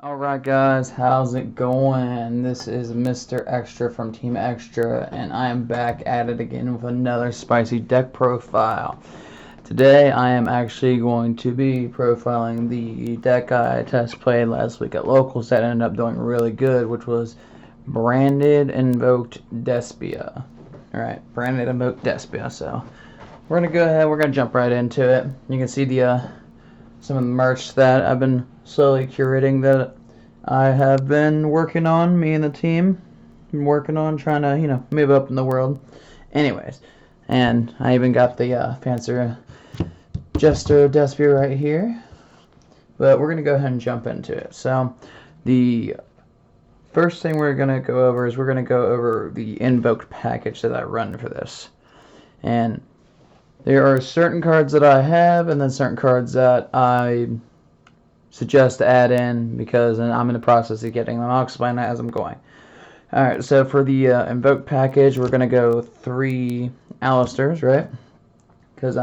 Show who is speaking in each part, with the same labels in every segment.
Speaker 1: Alright guys, how's it going? This is Mr. Extra from Team Extra, and I am back at it again with another spicy deck profile. Today I am actually going to be profiling the deck I test played last week at Locals that ended up doing really good, which was Branded Invoked Despia. Alright, Branded Invoked Despia. So we're going to go ahead, we're going to jump right into it. You can see the some of the merch that I've been slowly curating that I have been working on, me and the team, been working on trying to, move up in the world. Anyways, and I even got the fancier Jester Despia right here. But we're going to go ahead and jump into it. So, the first thing we're going to go over is we're going to go over the Invoked Package that I run for this. And there are certain cards that I have, and then certain cards that I suggest to add in because I'm in the process of getting them. I'll explain that as I'm going. Alright, so for the Invoked Package, we're going to go 3 Alistairs, right? Because,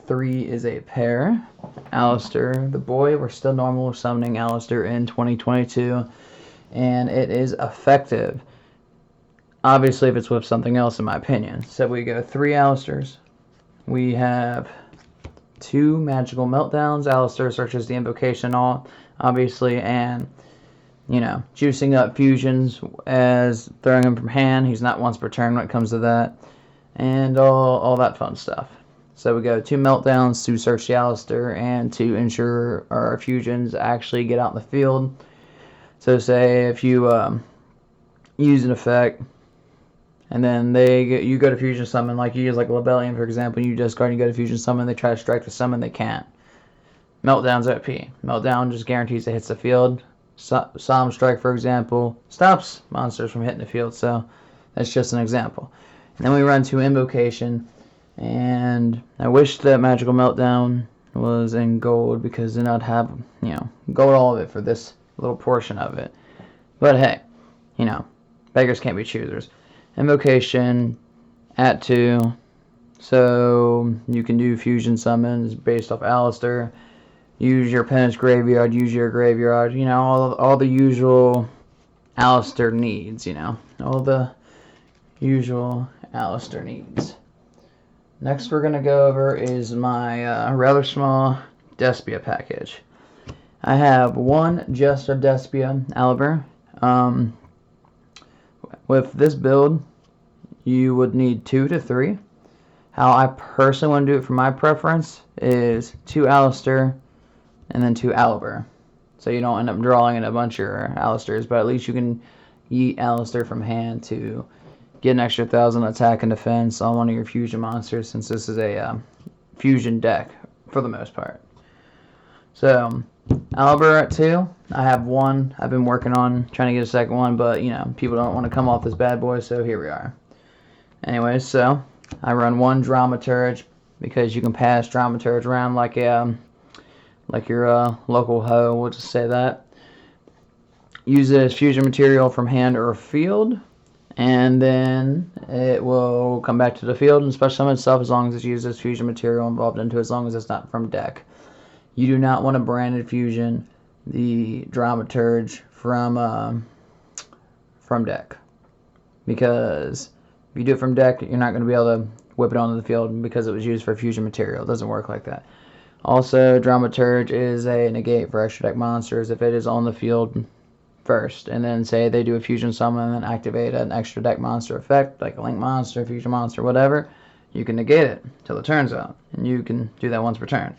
Speaker 1: 3 is a pair. Alistair, the boy, we're still normal summoning Alistair in 2022, and it is effective. Obviously, if it's with something else, in my opinion. So we go 3 Alistairs. We have 2 Magical Meltdowns. Alistair searches the invocation all, obviously, and, juicing up fusions as throwing him from hand. He's not once per turn when it comes to that, and all that fun stuff. So we go 2 Meltdowns to search the Alistair and to ensure our fusions actually get out in the field. So say if you use an effect, and then you go to fusion summon, like you use like Lebellion, for example, you discard and you go to fusion summon, they try to strike the summon, they can't. Meltdown's OP. Meltdown just guarantees it hits the field. Solemn Strike, for example, stops monsters from hitting the field, so that's just an example. And then we run to Invocation, and I wish that Magical Meltdown was in gold, because then I'd have, gold all of it for this little portion of it. But hey, beggars can't be choosers. Invocation at 2, so you can do fusion summons based off Alistair. Use your opponent's graveyard, use your graveyard, all the usual Alistair needs, all the usual Alistair needs. Next we're going to go over is my rather small Despia package. I have 1 Jester Despia Aliber. With this build, you would need 2 to 3. How I personally want to do it for my preference is 2 Alistair and then 2 Aliber. So you don't end up drawing in a bunch of Alistairs, but at least you can yeet Alistair from hand to get an extra 1,000 attack and defense on one of your fusion monsters, since this is a fusion deck for the most part. So, Aliber at 2. I have 1. I've been working on trying to get a second one, but, people don't want to come off this bad boy, so here we are. Anyways, so, I run 1 Dramaturge, because you can pass Dramaturge around like your local hoe, we'll just say that. Use it as fusion material from hand or field, and then it will come back to the field and special summon itself as long as it's used as fusion material involved into it, as long as it's not from deck. You do not want to branded fusion the Dramaturge from deck, because if you do it from deck, you're not going to be able to whip it onto the field because it was used for fusion material. It doesn't work like that. Also, Dramaturge is a negate for extra deck monsters if it is on the field first, and then say they do a fusion summon and activate an extra deck monster effect, like a link monster, fusion monster, whatever. You can negate it till the turn's out, and you can do that once per turn.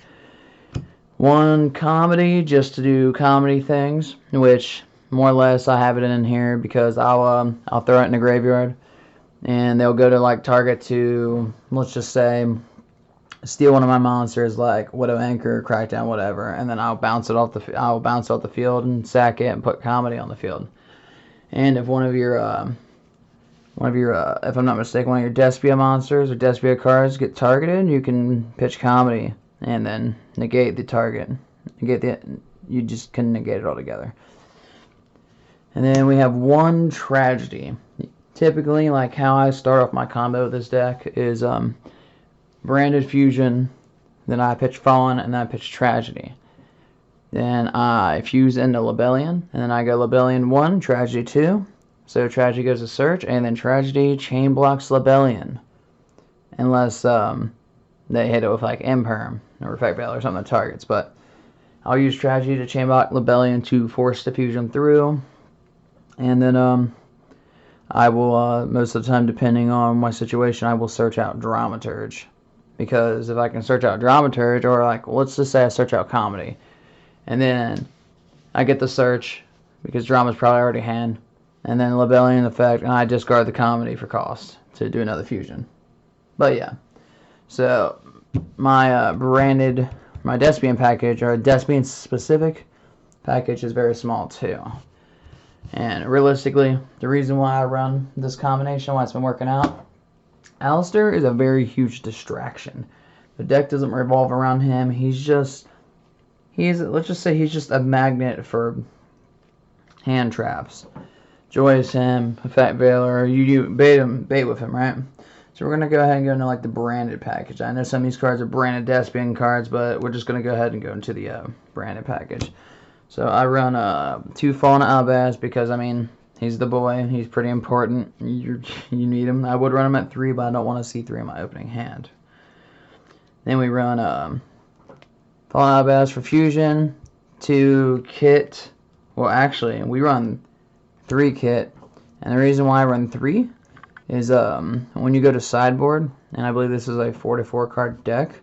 Speaker 1: 1 comedy, just to do comedy things, which more or less I have it in here because I'll throw it in the graveyard, and they'll go to like target to, let's just say, steal one of my monsters like Widow Anchor, Crackdown, whatever, and then I'll bounce it off the field and sack it and put comedy on the field. And if one of your if I'm not mistaken, one of your Despia monsters or Despia cards get targeted, you can pitch comedy and then negate the target. You just can negate it altogether. And then we have 1 Tragedy. Typically, like how I start off my combo with this deck is Branded Fusion, then I pitch Fallen, and then I pitch Tragedy. Then I fuse into Libellion, and then I go Libellion 1, Tragedy 2. So Tragedy goes to search, and then Tragedy chain blocks Libellion. Unless they hit it with like Imperm or Effect Veil or something that targets. But I'll use Tragedy to chain block Libellion to force the fusion through. And then I will, most of the time, depending on my situation, I will search out Dramaturge. Because if I can search out Dramaturge, or like, let's just say I search out Comedy, and then I get the search, because Drama's probably already hand, and then Libellion effect, and I discard the Comedy for cost to do another fusion. But yeah, so my my Despian package, or Despian specific package, is very small too. And realistically, the reason why I run this combination, why it's been working out, Alistair is a very huge distraction. The deck doesn't revolve around him. Let's just say he's just a magnet for hand traps. Joyous him, Effect Veiler, you bait with him, right? So we're going to go ahead and go into like the branded package. I know some of these cards are branded Despian cards, but we're just going to go ahead and go into the branded package. So I run 2 Fallen Albaz because, I mean, he's the boy. He's pretty important. You need him. I would run him at 3, but I don't want to see 3 in my opening hand. Then we run Fallen Albaz for fusion, 2 kit. Well, actually, we run 3 kit. And the reason why I run 3 is when you go to sideboard, and I believe this is a 4-4 card deck,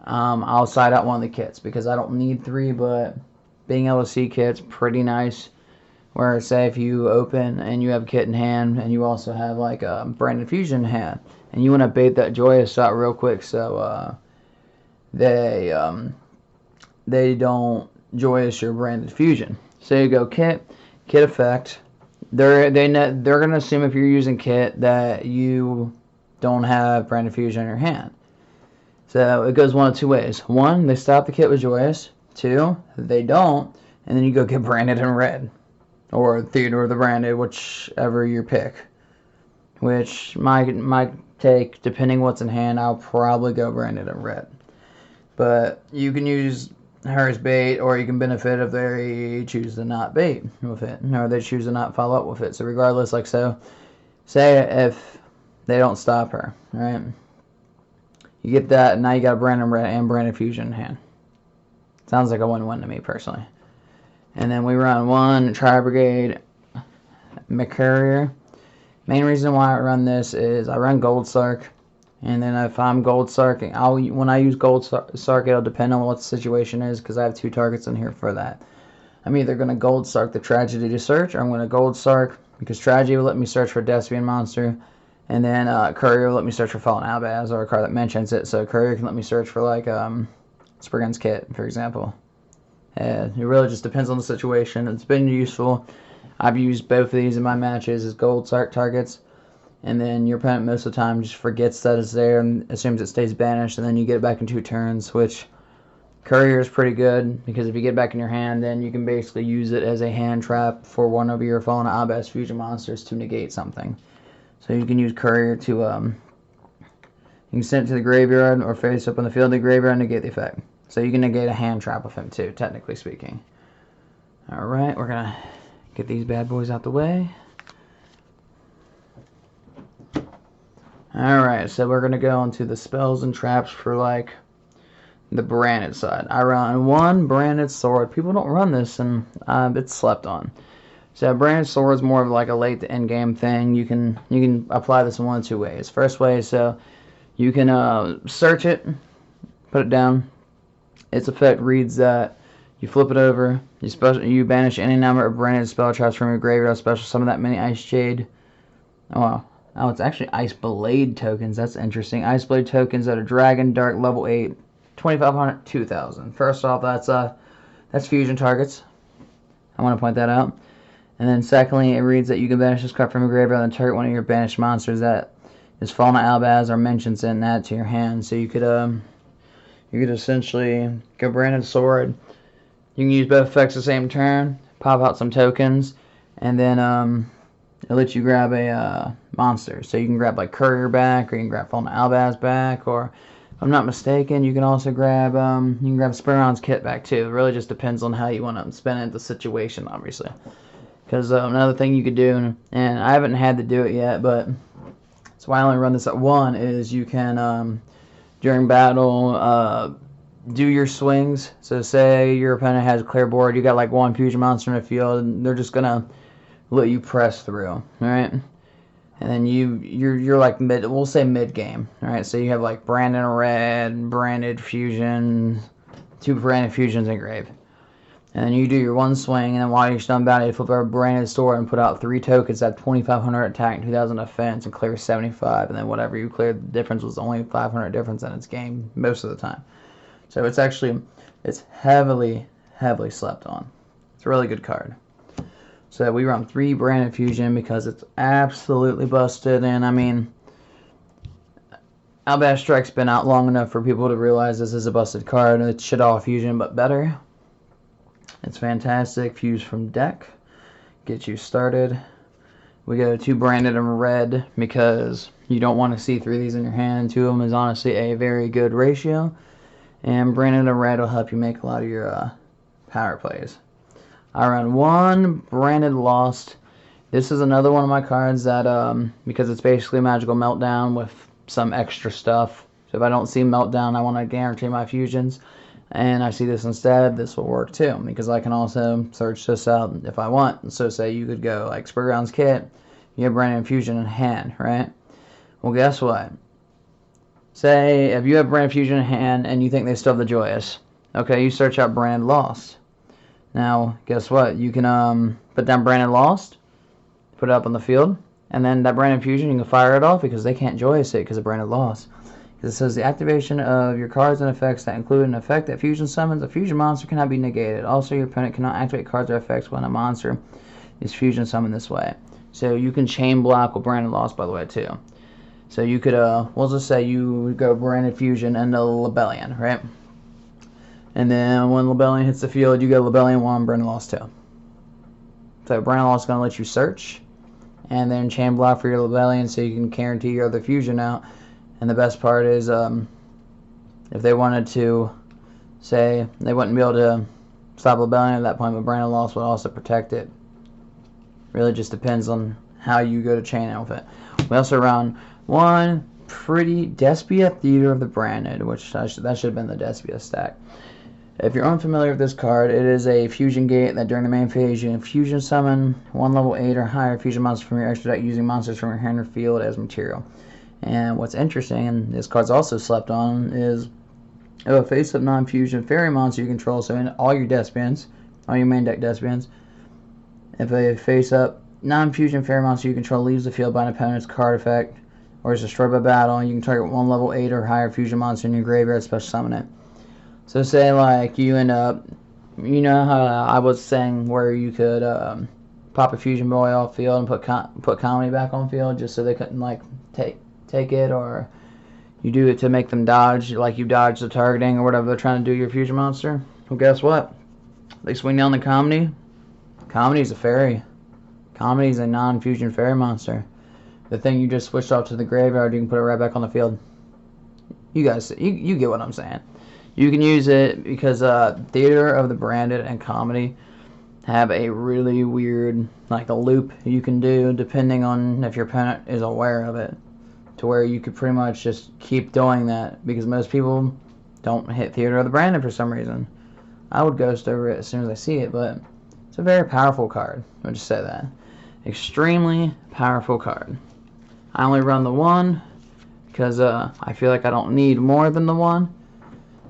Speaker 1: I'll side out one of the kits because I don't need 3, but being able to see kits, pretty nice. Where, say, if you open and you have a kit in hand, and you also have like a branded fusion in hand, and you want to bait that Joyous out real quick, so they don't Joyous your branded fusion. So you go kit effect. They're gonna assume if you're using kit that you don't have branded fusion in your hand. So it goes one of 2 ways. 1, they stop the kit with Joyous. 2, they don't, and then you go get branded in red, or Theodore the Branded, whichever you pick. Which my take, depending what's in hand, I'll probably go branded in red. But you can use her as bait, or you can benefit if they choose to not bait with it, or they choose to not follow up with it. So regardless, like so, say if they don't stop her, right? You get that, and now you got branded red and branded fusion in hand. Sounds like a win-win to me personally. And then we run 1 Tri-Brigade McCurrier. Main reason why I run this is I run Gold Sark. And then if I'm Gold Sarking, when I use Gold Sark, it'll depend on what the situation is, because I have 2 targets in here for that. I'm either going to Gold Sark the Tragedy to search, or I'm going to Gold Sark because Tragedy will let me search for a Despian monster. And then Courier will let me search for Fallen Albaz, or a card that mentions it. So Courier can let me search for like Spriggan's Kit, for example. It really just depends on the situation. It's been useful. I've used both of these in my matches as Gold Sark targets. And then your opponent most of the time just forgets that it's there and assumes it stays banished, and then you get it back in 2 turns, which Courier is pretty good, because if you get it back in your hand, then you can basically use it as a hand trap for one of your Fallen Albaz fusion monsters to negate something. So you can use Courier to, you can send it to the graveyard or face up on the field of the graveyard and negate the effect. So you can negate a hand trap with him too, technically speaking. Alright, we're going to get these bad boys out the way. Alright, so we're going to go into the spells and traps for like the branded side. I run 1 branded sword. People don't run this, and it's slept on. So branded sword is more of like a late to end game thing. You can apply this in 1 of 2 ways. First way, so you can search it, put it down. Its effect reads that you flip it over, you banish any number of branded spell traps from your graveyard, special summon that many Ice Jade. Oh wow. Oh, it's actually Ice Blade tokens. That's interesting. Ice Blade tokens that are Dragon Dark level 8, 2,500, 2,000. First off, that's fusion targets. I want to point that out. And then secondly, it reads that you can banish this card from your graveyard and target one of your banished monsters that is Fallen Albaz or mentions it and add to your hand. So you could essentially go branded sword. You can use both effects the same turn, pop out some tokens, and then it lets you grab a monster. So you can grab like Courier back, or you can grab Fallen Albaz back, or If I'm not mistaken, you can also grab Spearon's kit back too. It really just depends on how you want to spin it, the situation, obviously. Because another thing you could do, and I haven't had to do it yet, but that's why I only run this at 1, is you can, during battle, do your swings. So say your opponent has a clear board, you got like 1 fusion monster in the field, and they're just going to let you press through, right? And then you're like mid, we'll say mid game, right? So you have like Branded Red, Branded Fusion, 2 Branded Fusions engraved. And then you do your 1 swing, and then while you're stun bound, you flip over Branded Sword and put out 3 tokens that have 2,500 attack and 2,000 defense and clear 75. And then whatever you cleared, the difference was only 500 difference in its game most of the time. So it's heavily slept on. It's a really good card. So we run 3 Branded Fusion because it's absolutely busted. And I mean, Outbash Strike's been out long enough for people to realize this is a busted card. It's shit all fusion, but better. It's fantastic. Fuse from deck. Get you started. We go 2 Branded and Red because you don't want to see 3 of these in your hand. 2 of them is honestly a very good ratio. And Branded and Red will help you make a lot of your power plays. I run 1 Branded Lost. This is another one of my cards that, because it's basically Magical Meltdown with some extra stuff. So if I don't see Meltdown, I want to guarantee my fusions. And I see this instead, this will work too. Because I can also search this out if I want. So say you could go like Spearon's kit, you have Branded Fusion in hand, right? Well, guess what? Say if you have Branded Fusion in hand and you think they still have the Joyous. Okay, you search out Branded Lost. Now, guess what? You can put down Branded Lost, put it up on the field, and then that Branded Fusion, you can fire it off because they can't Joyous it because of Branded Lost. Because it says the activation of your cards and effects that include an effect that fusion summons a fusion monster cannot be negated. Also, your opponent cannot activate cards or effects when a monster is fusion summoned this way. So you can chain block with Branded Lost, by the way, too. So you could, we'll just say you go Branded Fusion and the Lebellion, right? And then when Lebellion hits the field, you go Lebellion 1, Branded Lost 2. So Branded Lost is going to let you search, and then chain block for your Lebellion so you can guarantee your other fusion out. And the best part is, if they wanted to, say, they wouldn't be able to stop Lebellion at that point, but Branded Lost would also protect it. Really just depends on how you go to chain it with it. We also run 1 pretty Despia Theater of the Branded, which that should have been the Despia stack. If you're unfamiliar with this card, it is a fusion gate that during the main phase you can fusion summon 1 level 8 or higher fusion monster from your extra deck using monsters from your hand or field as material. And what's interesting, and this card's also slept on, is if a face-up non-fusion fairy monster you control, so in all your Despians, all your main deck Despians, if a face-up non-fusion fairy monster you control leaves the field by an opponent's card effect or is destroyed by battle, you can target 1 level 8 or higher fusion monster in your graveyard, special summon it. So say like you end up, you know how I was saying where you could pop a fusion boy off field and put comedy back on field just so they couldn't like take it, or you do it to make them dodge, like you dodge the targeting or whatever they're trying to do your fusion monster. Well, guess what? They swing down the comedy. Comedy's a fairy. Comedy's a non-fusion fairy monster. The thing you just switched off to the graveyard, you can put it right back on the field. You guys, you get what I'm saying. You can use it because Theater of the Branded and Comedy have a really weird, like a loop you can do depending on if your opponent is aware of it, to where you could pretty much just keep doing that because most people don't hit Theater of the Branded for some reason. I would ghost over it as soon as I see it, but it's a very powerful card. I'll just say that. Extremely powerful card. I only run the 1 because I feel like I don't need more than the 1.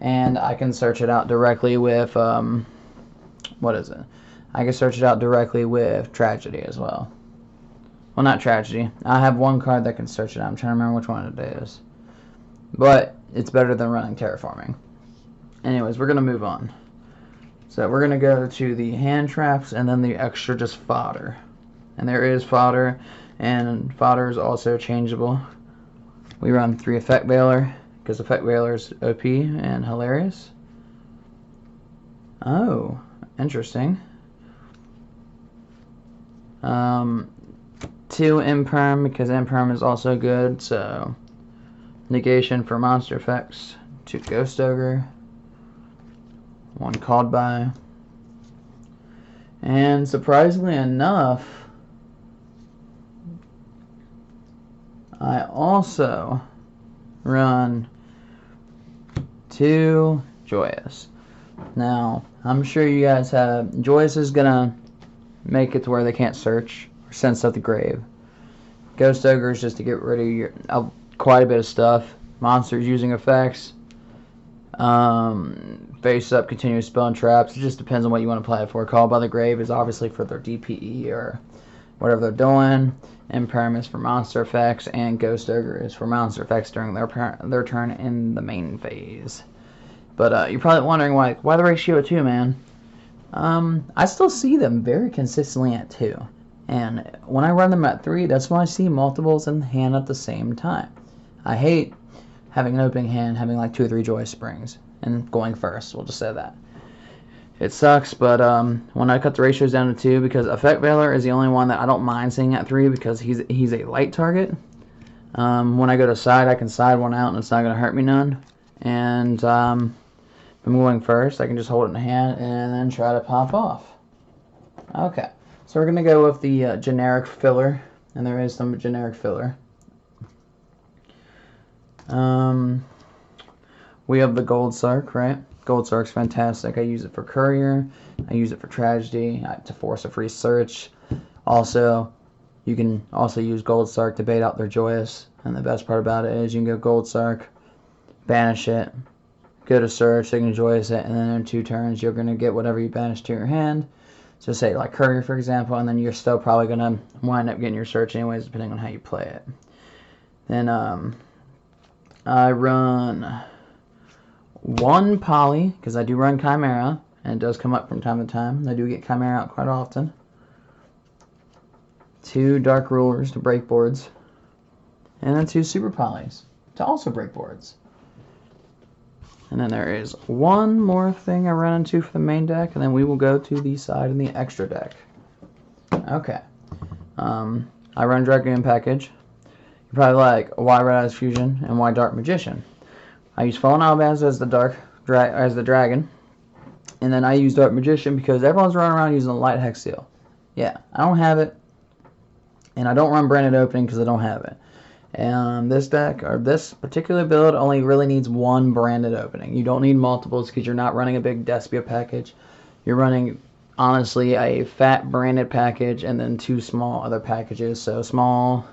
Speaker 1: And I can search it out directly with, what is it? I can search it out directly with Tragedy as well. Well, not Tragedy. I have 1 card that can search it out. I'm trying to remember which one it is. But it's better than running Terraforming. Anyways, we're going to move on. So we're going to go to the hand traps and then the extra just fodder. And there is fodder, and fodder is also changeable. We run 3 Effect Veiler, because Effect Veiler is OP and hilarious. Oh, interesting. 2 Imperm, because Imperm is also good, so negation for monster effects, 2 Ghost Ogre, 1 called by, and surprisingly enough, I also run 2 Joyous. Now, I'm sure you guys have... Joyous is gonna make it to where they can't search or send stuff to grave. Ghost Ogre is just to get rid of your quite a bit of stuff. Monsters using effects. Face up, continuous spell and traps. It just depends on what you want to play it for. Call by the Grave is obviously for their DPE or whatever they're doing. Imperm is for monster effects, and Ghost Ogre is for monster effects during their turn in the main phase. But you're probably wondering why the ratio of 2, man. I still see them very consistently at 2. And when I run them at 3, that's when I see multiples in hand at the same time. I hate having an opening hand, having like 2 or 3 Joy Springs, and going first. We'll just say that. It sucks, but when I cut the ratios down to 2, because Effect Veiler is the only one that I don't mind seeing at 3 because he's a light target. When I go to side, I can side one out and it's not going to hurt me none. And if I'm going first, I can just hold it in the hand and then try to pop off. Okay, so we're going to go with the generic filler, and there is some generic filler. We have the Gold Sark, right? Gold Sark's fantastic. I use it for Courier. I use it for Tragedy, to force a free search. Also, you can also use Gold Sark to bait out their Joyous. And the best part about it is you can go Gold Sark, banish it, go to search, they can Joyous it, and then in 2 turns you're going to get whatever you banish to your hand. So say like Courier, for example, and then you're still probably going to wind up getting your search anyways, depending on how you play it. Then I run 1 Poly, because I do run Chimera, and it does come up from time to time. I do get Chimera out quite often. 2 Dark Rulers to break boards, and then 2 Super Polys to also break boards. And then there is one more thing I run into for the main deck, and then we will go to the side in the extra deck. Okay. I run Dragoon Package. You're probably like, why Red Eyes Fusion and why Dark Magician? I use Fallen Albaz as the dragon, and then I use Dark Magician because everyone's running around using a light hex seal. Yeah, I don't have it, and I don't run Branded Opening because I don't have it. And this deck, or this particular build, only really needs 1 Branded Opening. You don't need multiples because you're not running a big Despia package. You're running, honestly, a fat Branded package and then 2 small other packages. So small.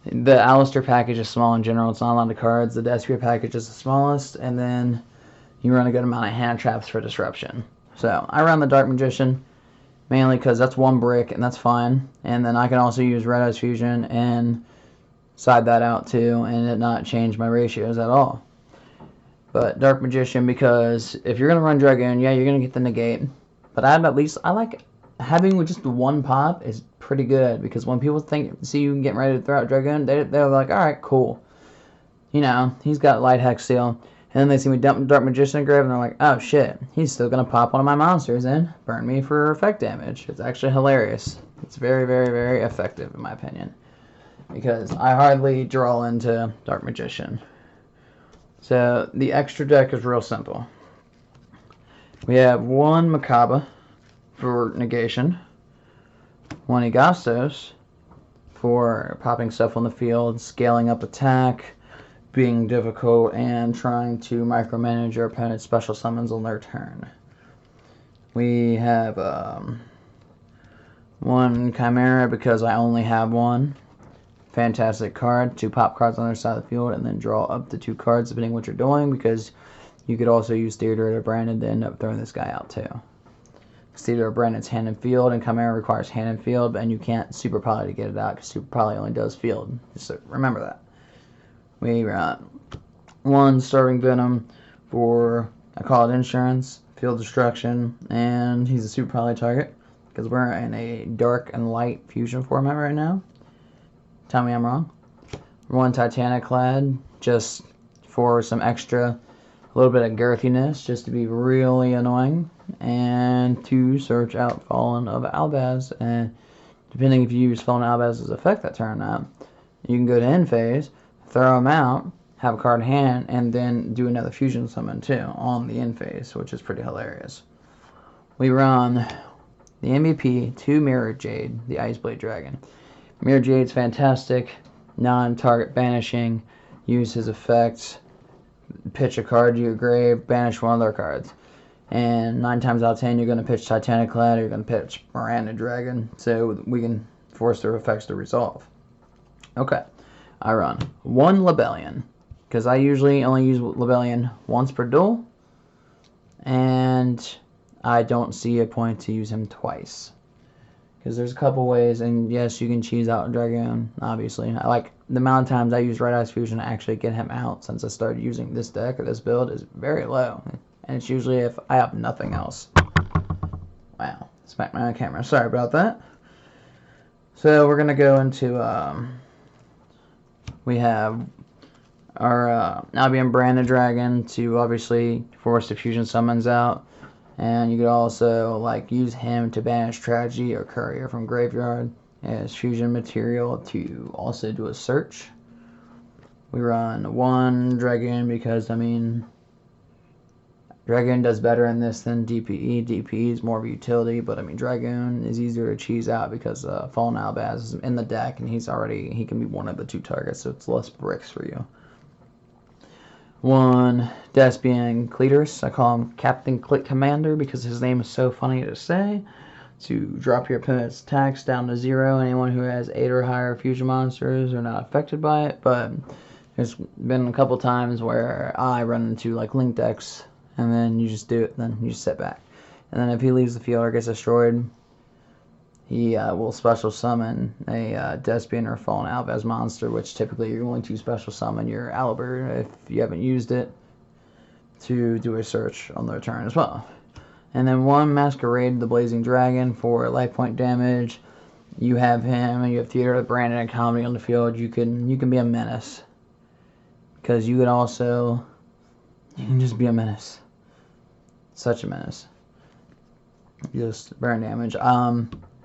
Speaker 1: The Alistair package is small in general. It's not a lot of cards. The Despia package is the smallest. And then you run a good amount of hand traps for disruption. So I run the Dark Magician mainly because that's 1 brick and that's fine. And then I can also use Red Eyes Fusion and side that out too and it not change my ratios at all. But Dark Magician, because if you're going to run Dragoon, yeah, you're going to get the negate. But I like having just 1 pop is pretty good, because when people see you getting ready to throw out Dragoon, they're like, alright, cool. You know, he's got light hex seal. And then they see me dump Dark Magician in grave, and they're like, oh shit, he's still going to pop one of my monsters and burn me for effect damage. It's actually hilarious. It's very, very, very effective in my opinion, because I hardly draw into Dark Magician. So the extra deck is real simple. We have 1 Macabre for negation, 1 Agastos for popping stuff on the field, scaling up attack, being difficult, and trying to micromanage your opponent's special summons on their turn. We have 1 Chimera because I only have 1. Fantastic card. 2 pop cards on the other side of the field, and then draw up to 2 cards depending what you're doing, because you could also use Theodore or Brandon to end up throwing this guy out too. Theodore or Brandon's hand and field, and Chimera requires hand and field, and you can't Super Poly to get it out because Super Poly only does field. Just so remember that. We got 1 Starving Venom for, I call it insurance, field destruction, and he's a Super Poly target because we're in a dark and light fusion format right now. Tell me I'm wrong. 1 Titanic Clad, just for some extra, a little bit of girthiness, just to be really annoying. And 2 Search out Fallen of Albaz, and depending if you use Fallen Albaz's effect that turn up, you can go to end phase, throw him out, have a card in hand, and then do another fusion summon too on the end phase, which is pretty hilarious. We run the MVP, 2 Mirror Jade, the Ice Blade Dragon. Mirror Jade's fantastic, non-target banishing, use his effects, pitch a card to your grave, banish one of their cards. And 9 times out of 10, you're going to pitch Titanic Clad, or you're going to pitch Miranda Dragon, so we can force their effects to resolve. Okay, I run 1 Lebellion, because I usually only use Lebellion once per duel, and I don't see a point to use him twice. Because there's a couple ways, and yes, you can cheese out Dragoon, obviously. I like the amount of times I use Red Eyes Fusion to actually get him out since I started using this deck or this build is very low. And it's usually if I have nothing else. Wow, smacked my own camera. Sorry about that. So we're going to go into, we have our Albion Branded Dragon to obviously force the fusion summons out. And you could also like use him to banish Tragedy or Courier from graveyard as fusion material to also do a search. We run 1 Dragoon because, I mean, Dragoon does better in this than DPE. DPE is more of a utility, but I mean Dragoon is easier to cheese out because Fallen Albaz is in the deck and he can be one of the 2 targets, so it's less bricks for you. 1 Despia Cletus. I call him Captain Click Commander because his name is so funny to say. To drop your opponent's attacks down to 0. Anyone who has 8 or higher fusion monsters are not affected by it. But there's been a couple times where I run into like link decks, and then you just do it, then you just sit back. And then if he leaves the field or gets destroyed, he will special summon a Despian or Fallen Albaz monster, which typically you're going to special summon your Albert if you haven't used it to do a search on the turn as well. And then 1 Masquerade the Blazing Dragon for life point damage. You have him, and you have Theater of Brandon and Comedy on the field. You can be a menace, because you can just be a menace. Such a menace. Just burn damage.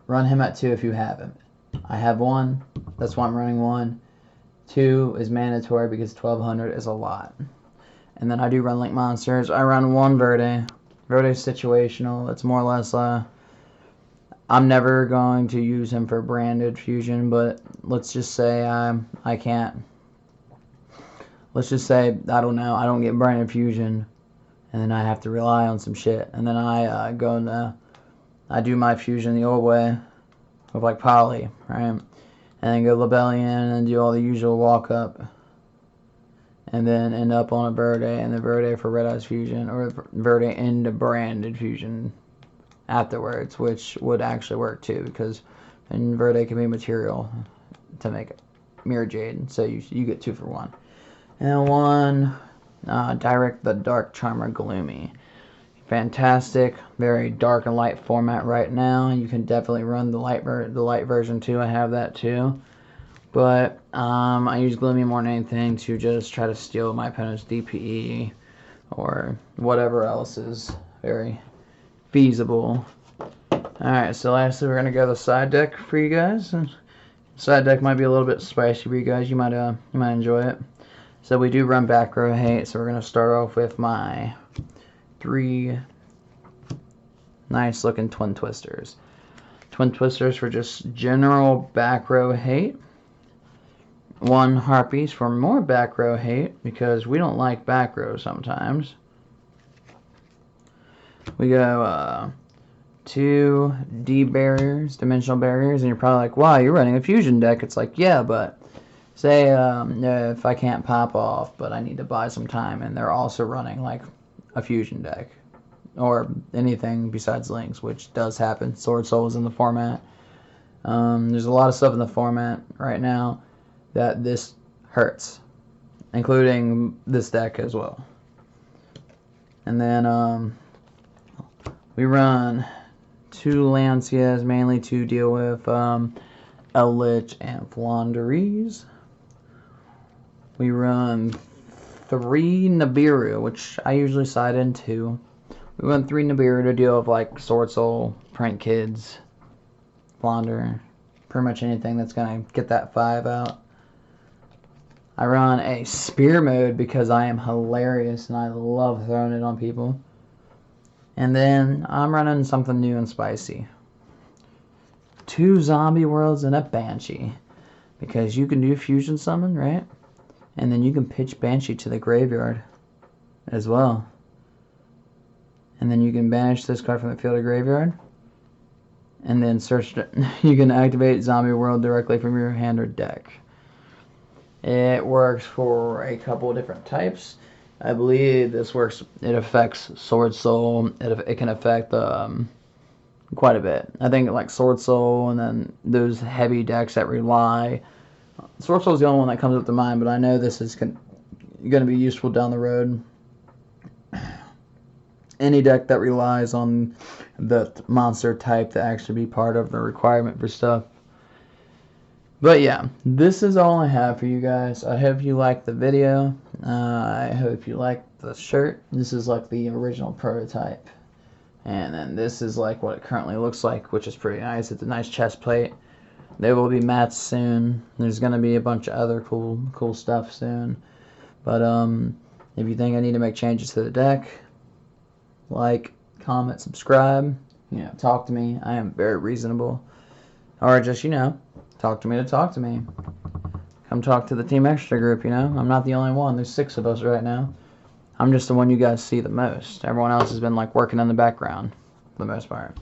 Speaker 1: Run him at 2 if you have him. I have 1. That's why I'm running 1. 2 is mandatory because 1200 is a lot. And then I do run link monsters. I run 1 Verde. Verde's situational. It's more or less, I'm never going to use him for branded fusion, but let's just say I can't. Let's just say, I don't know, I don't get branded fusion, and then I have to rely on some shit. And then I do my fusion the old way with like Poly, right? And then go Lebellion and do all the usual walk up. And then end up on a Verde and the Verde for Red Eyes Fusion, or Verde into branded fusion afterwards, which would actually work too, because then Verde can be material to make Mirror Jade, so you get 2 for 1. And then 1 Direct the Dark Charmer Gloomy. Fantastic, very dark and light format right now. You can definitely run the light version too. I have that too, but I use Gloomy more than anything to just try to steal my opponent's DPE or whatever else is very feasible. Alright, so lastly we're gonna go to the side deck for you guys. Side deck might be a little bit spicy for you guys. You might enjoy it. So we do run back row hate. So we're gonna start off with my 3 nice looking Twin Twisters. Twin Twisters for just general back row hate. 1 Harpies for more back row hate, because we don't like back row sometimes. We go 2 D barriers, dimensional barriers, and you're probably like, wow, you're running a fusion deck. It's like, yeah, but say if I can't pop off, but I need to buy some time, and they're also running like a fusion deck or anything besides links, which does happen. Sword Soul is in the format. There's a lot of stuff in the format right now that this hurts, including this deck as well. And then we run 2 Lancias, mainly to deal with Eldritch and Flandres. We run 3 Nibiru, which I usually side into. We run 3 Nibiru to deal with like Sword Soul, Prank Kids, Flounder, pretty much anything that's gonna get that 5 out. I run a spear mode because I am hilarious and I love throwing it on people. And then I'm running something new and spicy. 2 zombie worlds and a banshee. Because you can do fusion summon, right? And then you can pitch banshee to the graveyard as well. And then you can banish this card from the field or graveyard. And then search. You can activate zombie world directly from your hand or deck. It works for a couple of different types. I believe this works. It affects Sword Soul. It can affect quite a bit. I think like Sword Soul, and then those heavy decks that rely. Sword Soul is the only one that comes up to mind, but I know this is going to be useful down the road. Any deck that relies on the monster type to actually be part of the requirement for stuff. But yeah, this is all I have for you guys. I hope you liked the video. I hope you liked the shirt. This is like the original prototype. And then this is like what it currently looks like, which is pretty nice. It's a nice chest plate. There will be mats soon. There's going to be a bunch of other cool stuff soon. But if you think I need to make changes to the deck, like, comment, subscribe. Talk to me. I am very reasonable. Or just, talk to me to talk to me. Come talk to the Team Extra group, I'm not the only one. There's 6 of us right now. I'm just the one you guys see the most. Everyone else has been, like, working in the background for the most part.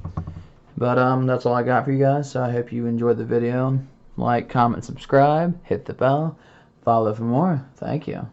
Speaker 1: But, that's all I got for you guys. So I hope you enjoyed the video. Like, comment, subscribe. Hit the bell. Follow for more. Thank you.